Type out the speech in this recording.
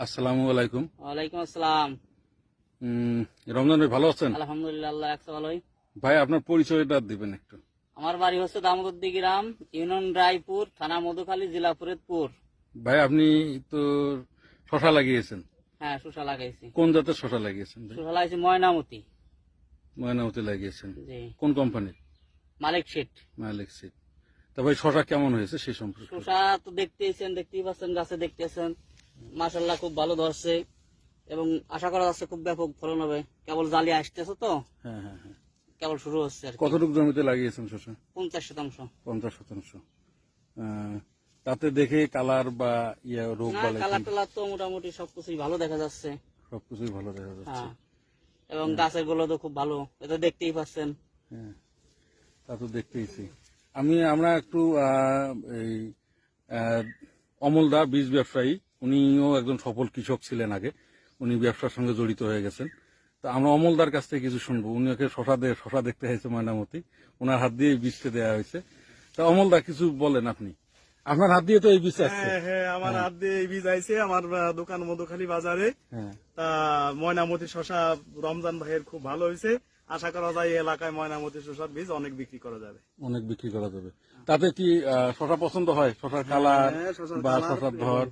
আসসালামু আলাইকুম। ওয়ালাইকুম আসসালাম। রমজান ভাই ভালো আছেন? আলহামদুলিল্লাহ, আল্লাহ রাখছে ভালোই। ভাই আপনার পরিচয়টা দিবেন একটু। আমার বাড়ি হচ্ছে দামোদরদি গ্রাম, ইউনিয়ন রায়পুর, থানা মধুখালী, জেলা ফরিদপুর। ভাই আপনি তো শশা লাগিয়েছেন, হ্যাঁ, শসা লাগাইছি। কোন জাতের শশা লাগিয়েছেন ভাই? শসা লাগাইছি ময়নামতি। ময়নামতি লাগিয়েছেন, জি, কোন কোম্পানির? মালিক শেঠ। মালিক সিড। তা ভাই শশা কেমন হয়েছে সেই সম্পর্কে? শসা তো দেখতেই পাচ্ছেন, গাছে দেখতেছেন, মাশাল্লাহ খুব ভালো ধরছে এবং আশা করা যাচ্ছে খুব ব্যাপক ফলন হবে। কেবল জালি আসতেছে তো, হ্যাঁ হ্যাঁ হ্যাঁ। কেবল শুরু হচ্ছে আর কি। কতটুকু জমিতে লাগিয়েছেন শশা? 50%। 50%। তাতে দেখে কালার বা রোগ না, বালাই কালার টালার তো মোটামুটি সবকিছুই ভালো দেখা যাচ্ছে। সবকিছুই ভালো দেখা যাচ্ছে। হ্যাঁ, এবং গাছের গুলো তো খুব ভালো, এটা দেখতেই পাচ্ছেন। হ্যাঁ, তা তো দেখতেইছি। আমরা একটু এই অমলদা বীজ ব্যবসায়ী, উনিও একজন সফল কৃষক ছিলেন আগে, উনি ব্যবসার সঙ্গে জড়িত হয়ে গেছেন। তো আমরা অমলদার কাছ থেকে কিছু শুনবো। উনি ওকে শশা দেখতে হয়েছে ময়নামতি, ওনার হাত দিয়ে বীজটা দেওয়া হয়েছে। তা অমলদা কিছু বলেন আপনি, আপনার হাত দিয়ে তো এই বীজ আসছে। হ্যাঁ, আমার হাত দিয়ে এই বীজ আইছে আমার দোকান মধুখালী বাজারে। হ্যাঁ, তা ময়নামতি শশা রমজান ভাইয়ের খুব ভালো হয়েছে। আশা করা যায় এই এলাকায় ময়নামতি শশার বীজ অনেক বিক্রি করা যাবে। অনেক বিক্রি করা যাবে। তাতে কি শশা পছন্দ হয়? শশার কালার হ্যাঁ, শশার বা কালার শশার ধর?